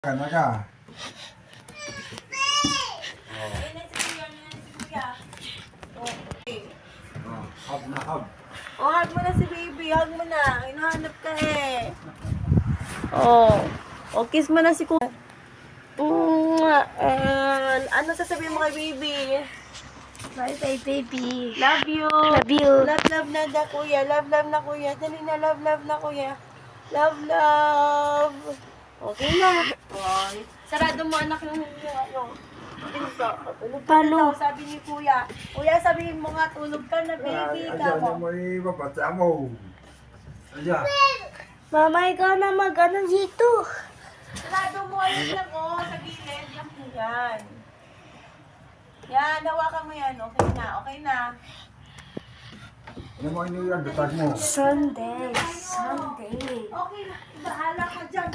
Kana ka. Hug na hug. Oh, hug mo na si baby. Hug mo na. Hinahanap ka eh. Oh. Oh, kiss mo na si kuya. Ano sasabihin mo kay baby? Bye bye, baby. Love you. Love you. Love, love na da kuya. Love, love na kuya. Dali na, love, love na kuya. Love, love. Okay na. Oh, sarado mo anak yung ano. Pinto. Tulog ka na daw, sabi ni kuya. Kuya, sabihin mo nga, tulog ka na, baby. Ayan na mo ibabata mo. Ayan. Mama, ikaw na mag-ano dito. Sarado mo, ayun lang, oh, sa gilid. Yan. Yan, hawakan mo yan. Okay na, okay na. Ano mo yung datag mo? Sunday. Sunday. Okay na, bahala ka dyan.